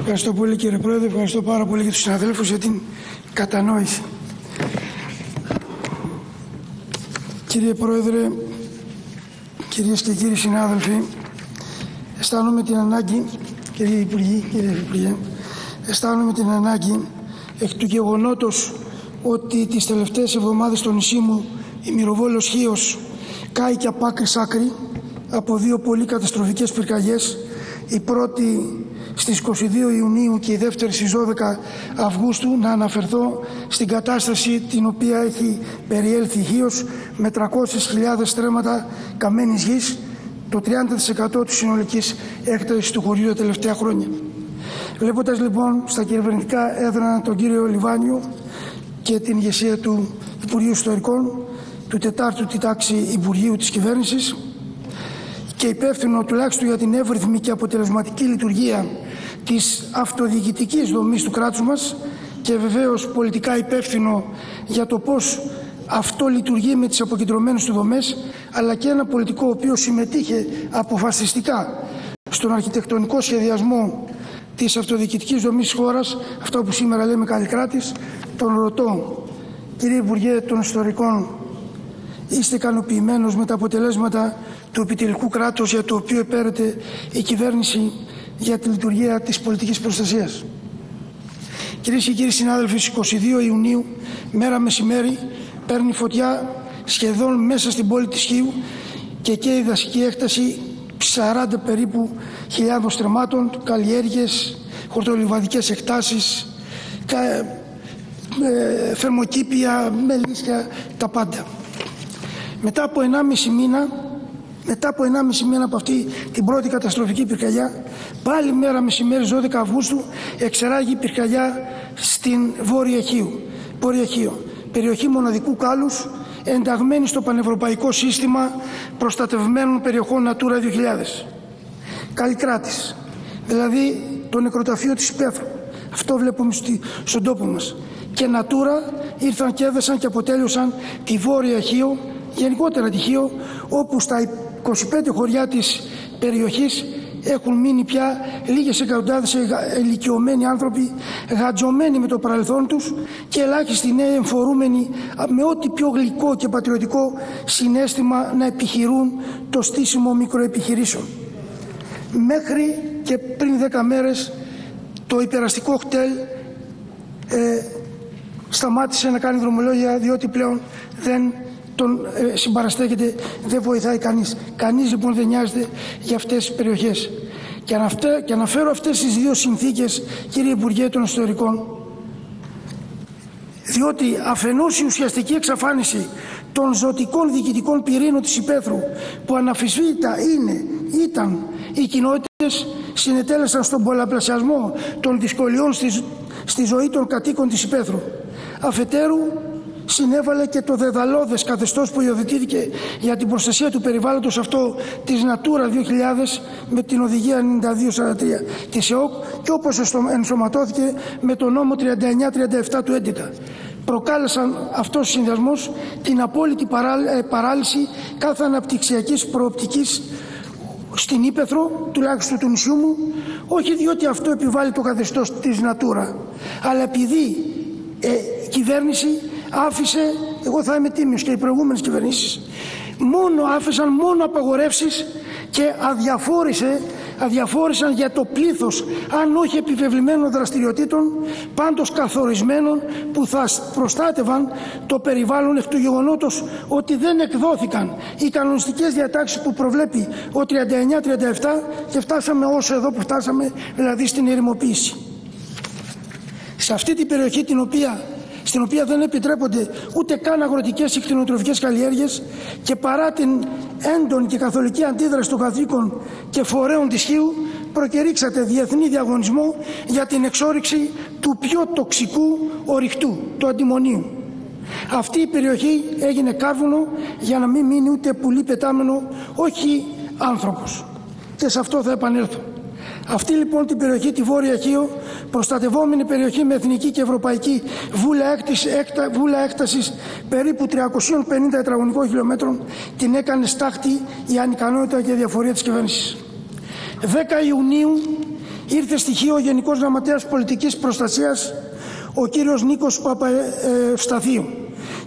Ευχαριστώ πολύ, κύριε Πρόεδρε. Ευχαριστώ πάρα πολύ και τους συναδέλφους για την κατανόηση. Κύριε Πρόεδρε, κυρίες και κύριοι συνάδελφοι, αισθάνομαι την ανάγκη, κύριε Υπουργέ, αισθάνομαι την ανάγκη εκ του γεγονότος ότι τις τελευταίες εβδομάδες στο νησί μου η Μυροβόλος Χίος κάει και από άκρη σ' άκρη από δύο πολύ καταστροφικές πυρκαγιές, η πρώτη στις 22 Ιουνίου και η δεύτερη στις 12 Αυγούστου, να αναφερθώ στην κατάσταση την οποία έχει περιέλθει η Χίος με 300.000 στρέμματα καμένης γης, το 30% της συνολικής έκτασης του χωριού τα τελευταία χρόνια. Βλέποντας λοιπόν στα κυβερνητικά έδρανα τον κύριο Λιβάνιο και την ηγεσία του Υπουργείου Ιστορικών, του 4ου τάξη Υπουργείου της Κυβέρνησης και υπεύθυνο τουλάχιστον για την εύρυθμη και αποτελεσματική λειτουργία της αυτοδιοικητικής δομής του κράτους μας και βεβαίως πολιτικά υπεύθυνο για το πώς αυτό λειτουργεί με τις αποκεντρωμένες του δομές, αλλά και ένα πολιτικό ο οποίος συμμετείχε αποφασιστικά στον αρχιτεκτονικό σχεδιασμό της αυτοδιοικητικής δομής της χώρας, αυτό που σήμερα λέμε καλλικράτης. Τον ρωτώ, κύριε Υπουργέ των Ιστορικών, είστε ικανοποιημένος με τα αποτελέσματα του επιτελικού κράτους για το οποίο επέρεται η κυβέρνηση για τη λειτουργία της πολιτικής προστασίας? Κυρίες και κύριοι συνάδελφοι, στις 22 Ιουνίου, μέρα μεσημέρι, παίρνει φωτιά σχεδόν μέσα στην πόλη της Χίου και η δασική έκταση 40 περίπου χιλιάδων στρεμμάτων, καλλιέργειες, χορτολιβαδικές εκτάσεις, θερμοκήπια, μελίσια, τα πάντα. Μετά από 1,5 μήνα από αυτή την πρώτη καταστροφική πυρκαγιά, πάλι μέρα μεσημέρι 12 Αυγούστου εξεράγει πυρκαγιά στην Βόρεια Χίο, περιοχή μοναδικού κάλους, ενταγμένη στο πανευρωπαϊκό σύστημα προστατευμένων περιοχών Natura 2000. Καλλικράτης, δηλαδή το νεκροταφείο της Υπέθρου. Αυτό βλέπουμε στον τόπο μας. Και Natura ήρθαν και έδεσαν και αποτέλειωσαν τη Βόρεια Χίο, γενικότερα τη Χίο, όπου στα 25 χωριά της περιοχής έχουν μείνει πια λίγες εκατοντάδες ηλικιωμένοι άνθρωποι, γατζωμένοι με το παρελθόν τους και ελάχιστοι νέοι εμφορούμενοι με ό,τι πιο γλυκό και πατριωτικό συναίσθημα να επιχειρούν το στήσιμο μικροεπιχειρήσεων. Μέχρι και πριν 10 μέρες το υπεραστικό χτέλ σταμάτησε να κάνει δρομολόγια, διότι πλέον δεν τον συμπαραστέκεται, δεν βοηθάει κανείς. Κανείς λοιπόν δεν νοιάζεται για αυτές τις περιοχές. Και αναφέρω αυτές τις δύο συνθήκες, κύριε Υπουργέ των Ιστορικών, διότι αφενός η ουσιαστική εξαφάνιση των ζωτικών διοικητικών πυρήνων της Υπέθρου, που αναμφισβήτητα ήταν οι κοινότητες, συνετέλεσαν στον πολλαπλασιασμό των δυσκολιών στη ζωή των κατοίκων της Υπέθρου. Αφετέρου, συνέβαλε και το δεδαλώδες καθεστώς που υιοθετήθηκε για την προστασία του περιβάλλοντος αυτό της Natura 2000 με την Οδηγία 9243 της ΕΟΚ και όπως ενσωματώθηκε με τον νόμο 3937 του 2011. Προκάλεσαν αυτός ο συνδυασμός την απόλυτη παράλυση κάθε αναπτυξιακής προοπτικής στην Ύπαιθρο, τουλάχιστον του νησιού μου, όχι διότι αυτό επιβάλλει το καθεστώς της Natura, αλλά επειδή η κυβέρνηση άφησε, εγώ θα είμαι τίμιος και οι προηγούμενες κυβερνήσεις, άφησαν μόνο απαγορεύσεις και αδιαφόρησαν για το πλήθος, αν όχι επιβεβλημένων δραστηριοτήτων, πάντως καθορισμένων, που θα προστάτευαν το περιβάλλον, εκ του γεγονότος ότι δεν εκδόθηκαν οι κανονιστικές διατάξεις που προβλέπει ο 39-37 και φτάσαμε όσο εδώ που φτάσαμε, δηλαδή στην ερημοποίηση. Σε αυτή την περιοχή στην οποία δεν επιτρέπονται ούτε καν αγροτικές ή κτηνοτροφικές καλλιέργειες και παρά την έντονη και καθολική αντίδραση των κατοίκων και φορέων της Χίου, προκηρύξατε διεθνή διαγωνισμό για την εξόρυξη του πιο τοξικού ορυκτού, του αντιμονίου. Αυτή η περιοχή έγινε κάρβουνο για να μην μείνει ούτε πουλί πετάμενο, όχι άνθρωπος. Και σε αυτό θα επανέλθω. Αυτή λοιπόν την περιοχή, τη Βόρεια Χίο, προστατευόμενη περιοχή με εθνική και ευρωπαϊκή βούλα έκτασης περίπου 350 τετραγωνικών χιλιόμετρων, την έκανε στάχτη η ανικανότητα και διαφορία της κυβέρνησης. 10 Ιουνίου ήρθε στοιχείο ο Γενικός Γραμματέας Πολιτικής Προστασίας, ο κύριος Νίκος Παπαευσταθίου,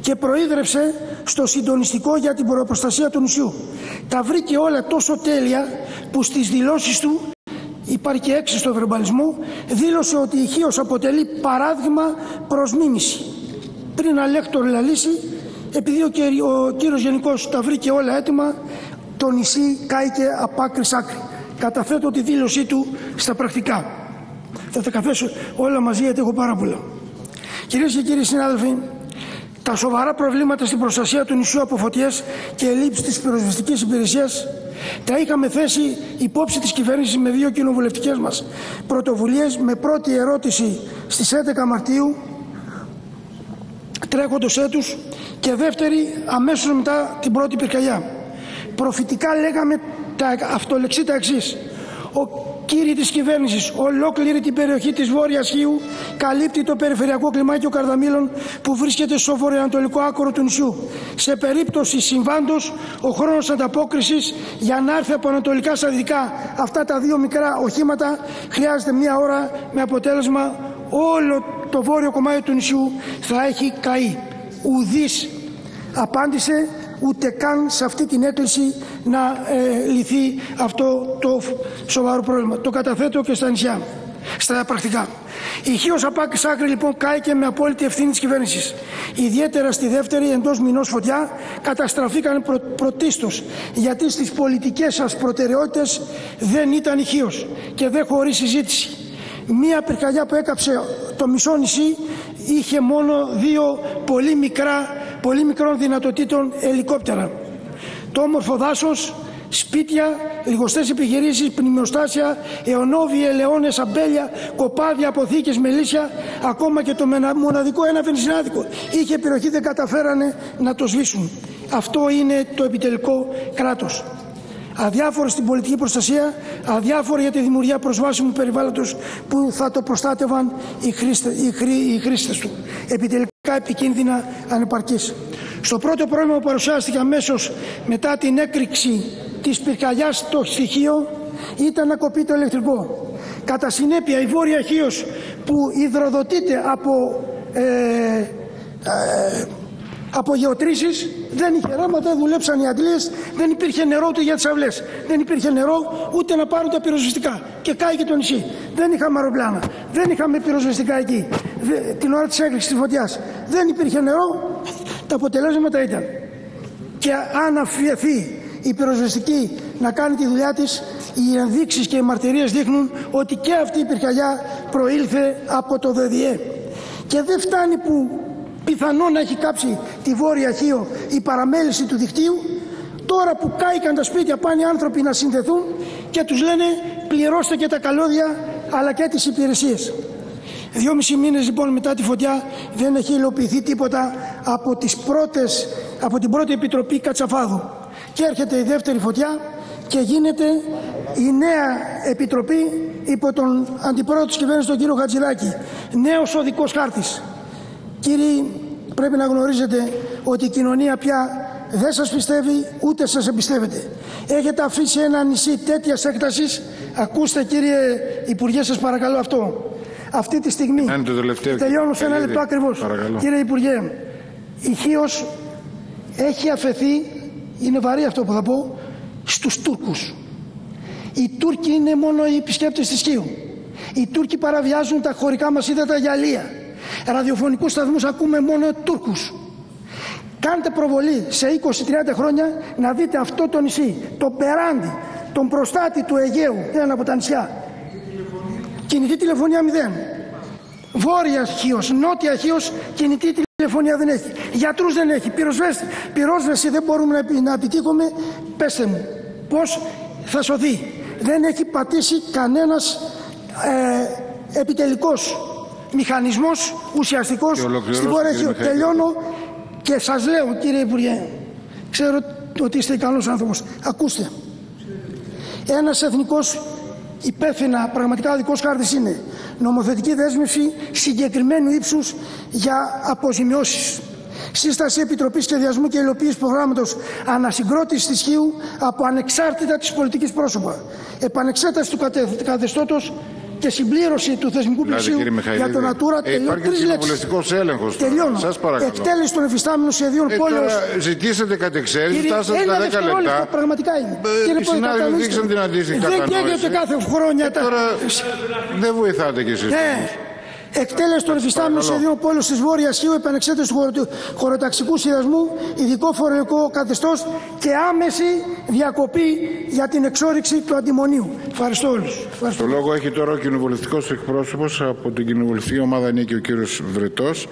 και προείδρευσε στο συντονιστικό για την προστασία του νησιού. Τα βρήκε όλα τόσο τέλεια που στις δηλώσεις του, υπάρχει και 6 στο βερμπαλισμό, δήλωσε ότι η Χίος αποτελεί παράδειγμα προς μίμηση. Πριν αλέκτορ λαλήσει, επειδή ο κύριος Γενικός τα βρήκε όλα έτοιμα, το νησί κάηκε απ' άκρη σ' άκρη. Καταθέτω τη δήλωσή του στα πρακτικά. Θα τα καθέσω όλα μαζί γιατί έχω πάρα πολλά. Κυρίες και κύριοι συνάδελφοι, τα σοβαρά προβλήματα στην προστασία του νησιού από φωτιές και ελλείψεις της πυροσβεστικής υπηρεσίας τα είχαμε θέσει υπόψη της κυβέρνησης με 2 κοινοβουλευτικές μας πρωτοβουλίες, με πρώτη ερώτηση στις 11 Μαρτίου τρέχοντος έτους και δεύτερη αμέσως μετά την πρώτη πυρκαγιά. Προφητικά λέγαμε αυτολεξί τα εξής: κύριοι της κυβέρνησης, ολόκληρη την περιοχή της Βόρειας Χίου καλύπτει το περιφερειακό κλιμάκιο Καρδαμήλων που βρίσκεται στο βορειοανατολικό άκρο του νησιού. Σε περίπτωση συμβάντος, ο χρόνος ανταπόκρισης για να έρθει από ανατολικά στα δυτικά αυτά τα 2 μικρά οχήματα χρειάζεται 1 ώρα, με αποτέλεσμα όλο το βόρειο κομμάτι του νησιού θα έχει καεί. Ουδής απάντησε ούτε καν σε αυτή την έκκληση να λυθεί αυτό το σοβαρό πρόβλημα. Το καταθέτω και στα νησιά, στα πρακτικά. Η Χίος απ' άκρη σ' άκρη λοιπόν κάηκε με απόλυτη ευθύνη της κυβέρνησης. Ιδιαίτερα στη δεύτερη εντός μηνός φωτιά καταστραφήκαν πρωτίστως γιατί στις πολιτικές σας προτεραιότητες δεν ήταν η Χίος και δεν χωρεί συζήτηση. Μία πυρκαγιά που έκαψε το μισό νησί είχε μόνο 2 πολύ μικρών δυνατοτήτων ελικόπτερα. Το όμορφο δάσος, σπίτια, λιγοστές επιχειρήσεις, πνημιοστάσια, αιωνόβιοι, ελαιώνες, αμπέλια, κοπάδια, αποθήκες, μελίσια, ακόμα και το μοναδικό ένα βενζινάδικο είχε περιοχή, δεν καταφέρανε να το σβήσουν. Αυτό είναι το επιτελικό κράτος. Αδιάφοροι στην πολιτική προστασία, αδιάφοροι για τη δημιουργία προσβάσιμου περιβάλλοντος που θα το προστάτευαν οι χρήστες του. Επιτελικά επικίνδυνα ανεπαρκής. Στο πρώτο πρόβλημα που παρουσιάστηκε αμέσως μετά την έκρηξη της πυρκαγιάς στο Χίο ήταν να κοπεί το ηλεκτρικό. Κατά συνέπεια η Βόρεια Χίος που υδροδοτείται από γεωτρήσεις δεν είχε ρεύμα, δεν δουλέψαν οι αντλίες, δεν υπήρχε νερό ούτε για τις αυλές, δεν υπήρχε νερό ούτε να πάρουν τα πυροσβεστικά και κάηκε το νησί. Δεν είχαμε αεροπλάνα, δεν είχαμε πυροσβεστικά εκεί την ώρα της έκρηξης της φωτιάς, δεν υπήρχε νερό, τα αποτελέσματα ήταν. Και αν αφιεθεί η πυροσβεστική να κάνει τη δουλειά της, οι ενδείξεις και οι μαρτυρίες δείχνουν ότι και αυτή η πυρκαγιά προήλθε από το ΔΔΕ. Και δεν φτάνει που πιθανόν να έχει κάψει τη Βόρεια Χίο η παραμέληση του δικτύου, τώρα που κάηκαν τα σπίτια πάνε οι άνθρωποι να συνδεθούν και τους λένε πληρώστε και τα καλώδια αλλά και τις υπηρεσίες. 2,5 μήνες λοιπόν μετά τη φωτιά δεν έχει υλοποιηθεί τίποτα από την πρώτη επιτροπή Κατσαφάδου. Και έρχεται η δεύτερη φωτιά και γίνεται η νέα επιτροπή υπό τον αντιπρόεδρο της κυβέρνησης τον κύριο Χατζηδάκη. Νέος οδικός χάρτης. Κύριοι, πρέπει να γνωρίζετε ότι η κοινωνία πια δεν σας πιστεύει ούτε σας εμπιστεύεται. Έχετε αφήσει ένα νησί τέτοιας έκτασης. Ακούστε κύριε Υπουργέ, σας παρακαλώ αυτό. Αυτή τη στιγμή, τελειώνω σε 1 λεπτό ακριβώς. Κύριε Υπουργέ, η Χίος έχει αφαιθεί, είναι βαρύ αυτό που θα πω, στους Τούρκους. Οι Τούρκοι είναι μόνο οι επισκέπτες της Χίου. Οι Τούρκοι παραβιάζουν τα χωρικά μας ύδατα για αλεία. Ραδιοφωνικούς σταθμούς ακούμε μόνο Τούρκους. Κάντε προβολή σε 20-30 χρόνια να δείτε αυτό το νησί, τον Περάντη, τον προστάτη του Αιγαίου, ένα από τα νησιά. Κινητή τηλεφωνία 0. Βόρεια Χίος, νότια Χίος, κινητή τηλεφωνία δεν έχει. Γιατρούς δεν έχει. Πυρόσβεση δεν μπορούμε να επιτύχουμε. Πέστε μου, πώς θα σωθεί. Δεν έχει πατήσει κανένας επιτελικός μηχανισμός ουσιαστικός στη Βόρεια Χίο. Τελειώνω και σας λέω κύριε Υπουργέ, ξέρω ότι είστε ικανός άνθρωπος. Ακούστε. Ένας εθνικός υπεύθυνα πραγματικά οδικός χάρτης είναι νομοθετική δέσμευση συγκεκριμένου ύψους για αποζημιώσεις. Σύσταση Επιτροπής Σχεδιασμού και Υλοποίησης Προγράμματος Ανασυγκρότησης της Χίου από ανεξάρτητα της πολιτικής πρόσωπα. Επανεξέταση του καθεστώτος και συμπλήρωση του θεσμικού πλαισίου για το Natura. Υπάρχει κοινοβουλευτικός έλεγχος. Τελειώνω. Σας παρακαλώ. Εκτέλεση των εφιστάμενων σχεδίων πόλεως. Ζητήσατε κατεξαίρεση, φτάσατε τα 10 λεπτά. Πραγματικά είναι. Οι συνάδελφοι δείξαν την αντίστοιχη κατανόηση. Δεν καίγεται κάθε χρόνια. Τώρα δεν βοηθάτε κι εσείς. Εκτέλεση των εφιστάμενων σχεδίων πόλεως της Βόρειας Χίου, επανεξέταση του χωροταξικού σχεδιασμού, ειδικό φορολογικό καθεστώς και άμεση διακοπή για την εξόρυξη του αντιμονίου. Ευχαριστώ όλους. Το λόγο έχει τώρα ο κοινοβουλευτικός εκπρόσωπος από την κοινοβουλευτική ομάδα, είναι και ο κύριος Βρετός.